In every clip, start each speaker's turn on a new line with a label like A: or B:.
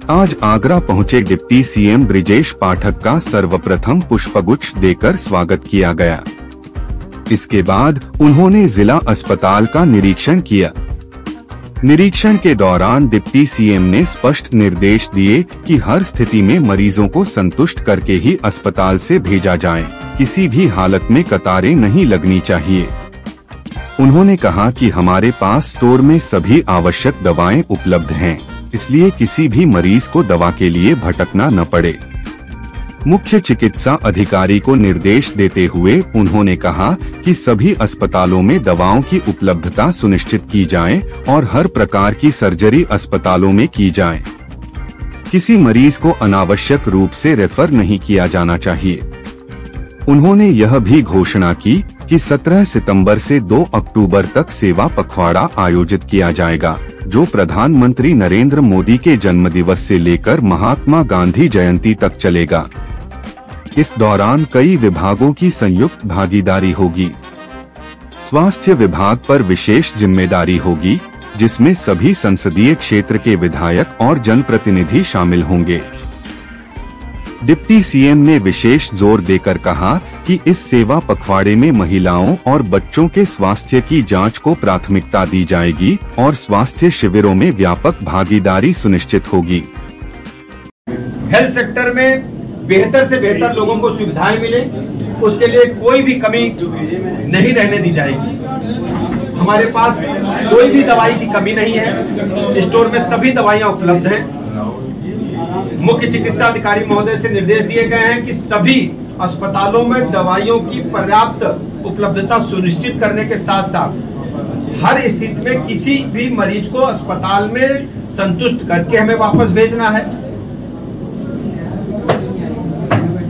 A: आज आगरा पहुंचे deputy CM Brijesh पाठक का सर्वप्रथम पुष्पगुच्छ देकर स्वागत किया गया। इसके बाद उन्होंने जिला अस्पताल का निरीक्षण किया। निरीक्षण के दौरान डिप्टी सीएम ने स्पष्ट निर्देश दिए कि हर स्थिति में मरीजों को संतुष्ट करके ही अस्पताल से भेजा जाए। किसी भी हालत में कतारें नहीं लगनी चाहिए। उन्होंने कहा कि हमारे पास स्टोर में सभी आवश्यक दवाएं उपलब्ध हैं, इसलिए किसी भी मरीज को दवा के लिए भटकना न पड़े। मुख्य चिकित्सा अधिकारी को निर्देश देते हुए उन्होंने कहा कि सभी अस्पतालों में दवाओं की उपलब्धता सुनिश्चित की जाए और हर प्रकार की सर्जरी अस्पतालों में की जाए। किसी मरीज को अनावश्यक रूप से रेफर नहीं किया जाना चाहिए। उन्होंने यह भी घोषणा की कि 17 सितंबर से 2 अक्टूबर तक सेवा पखवाड़ा आयोजित किया जाएगा, जो प्रधानमंत्री नरेंद्र मोदी के जन्मदिवस से लेकर महात्मा गांधी जयंती तक चलेगा। इस दौरान कई विभागों की संयुक्त भागीदारी होगी। स्वास्थ्य विभाग पर विशेष जिम्मेदारी होगी, जिसमें सभी संसदीय क्षेत्र के विधायक और जनप्रतिनिधि शामिल होंगे। डिप्टी सीएम ने विशेष जोर देकर कहा कि इस सेवा पखवाड़े में महिलाओं और बच्चों के स्वास्थ्य की जांच को प्राथमिकता दी जाएगी और स्वास्थ्य शिविरों में व्यापक भागीदारी सुनिश्चित होगी।
B: हेल्थ सेक्टर में बेहतर से बेहतर लोगों को सुविधाएं मिले, उसके लिए कोई भी कमी नहीं रहने दी जाएगी। हमारे पास कोई भी दवाई की कमी नहीं है। स्टोर में सभी दवाइयां उपलब्ध हैं। मुख्य चिकित्सा अधिकारी महोदय से निर्देश दिए गए हैं कि सभी अस्पतालों में दवाइयों की पर्याप्त उपलब्धता सुनिश्चित करने के साथ साथ हर स्थिति में किसी भी मरीज को अस्पताल में संतुष्ट करके हमें वापस भेजना है।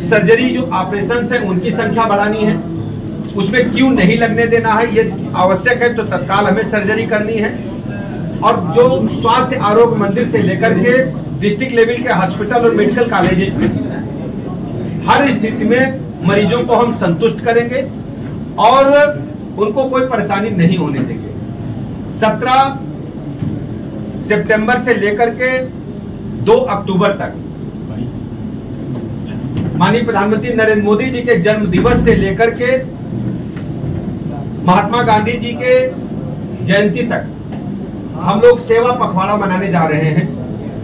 B: सर्जरी जो ऑपरेशन है उनकी संख्या बढ़ानी है, उसमें क्यों नहीं लगने देना है। ये आवश्यक है तो तत्काल हमें सर्जरी करनी है। और जो स्वास्थ्य आरोग्य मंदिर से लेकर के डिस्ट्रिक्ट लेवल के हॉस्पिटल और मेडिकल कॉलेजेस में हर स्थिति में मरीजों को हम संतुष्ट करेंगे और उनको कोई परेशानी नहीं होने देंगे। 17 सितंबर से लेकर के 2 अक्टूबर तक माननीय प्रधानमंत्री नरेंद्र मोदी जी के जन्म दिवस से लेकर के महात्मा गांधी जी के जयंती तक हम लोग सेवा पखवाड़ा मनाने जा रहे हैं।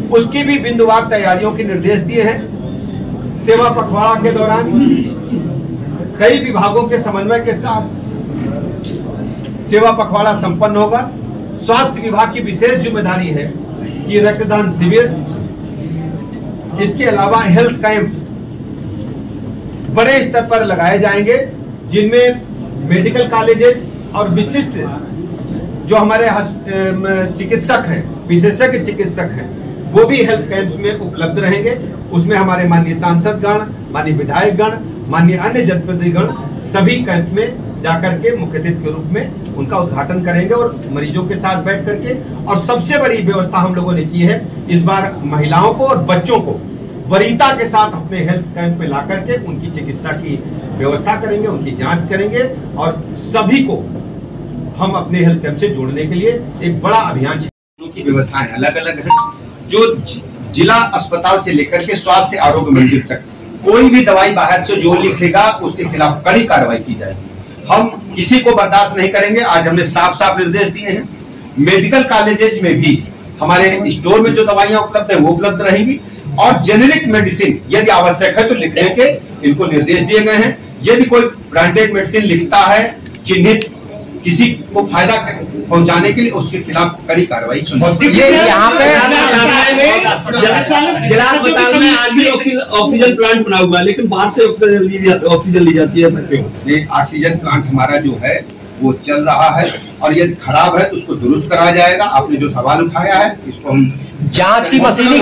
B: उसकी भी बिंदुवार तैयारियों के निर्देश दिए हैं। सेवा पखवाड़ा के दौरान कई विभागों के समन्वय के साथ सेवा पखवाड़ा संपन्न होगा। स्वास्थ्य विभाग की विशेष जिम्मेदारी है कि रक्तदान शिविर, इसके अलावा हेल्थ कैंप बड़े स्तर पर लगाए जाएंगे, जिनमें मेडिकल कॉलेजेस और विशिष्ट जो हमारे चिकित्सक हैं, विशेषज्ञ चिकित्सक हैं, वो भी हेल्थ कैंप्स में उपलब्ध रहेंगे। उसमें हमारे माननीय सांसद गण, माननीय विधायक गण, माननीय अन्य जनप्रतिनिधि गण सभी कैंप में जाकर के मुख्य अतिथि के रूप में उनका उद्घाटन करेंगे और मरीजों के साथ बैठ करके। और सबसे बड़ी व्यवस्था हम लोगों ने की है, इस बार महिलाओं को और बच्चों को वरीयता के साथ अपने हेल्थ कैंप में ला करके उनकी चिकित्सा की व्यवस्था करेंगे, उनकी जांच करेंगे और सभी को हम अपने हेल्थ कैंप से जोड़ने के लिए एक बड़ा अभियान की व्यवस्थाएं अलग अलग है। जो जिला अस्पताल से लेकर के स्वास्थ्य आरोग्य मंदिर तक कोई भी दवाई बाहर से जो लिखेगा उसके खिलाफ कड़ी कार्रवाई की जाएगी। हम किसी को बर्दाश्त नहीं करेंगे। आज हमने साफ निर्देश दिए हैं। मेडिकल कॉलेजेज में भी हमारे स्टोर में जो दवाइयां उपलब्ध है वो उपलब्ध रहेंगी और जेनेरिक मेडिसिन यदि आवश्यक है तो लिखने के इनको निर्देश दिए गए हैं। यदि कोई ब्रांडेड मेडिसिन लिखता है चिन्हित किसी को फायदा पहुंचाने के लिए, उसके खिलाफ कड़ी कार्रवाई सुनिश्चित।
C: यहाँ पे जिला अस्पताल में आज भी ऑक्सीजन प्लांट बना हुआ है, लेकिन बाहर से ऑक्सीजन ली जाती है।
B: ये ऑक्सीजन प्लांट हमारा जो है वो चल रहा है और यदि खराब है तो उसको दुरुस्त कराया जाएगा। आपने जो सवाल उठाया है इसको हम
C: जांच की मशीनी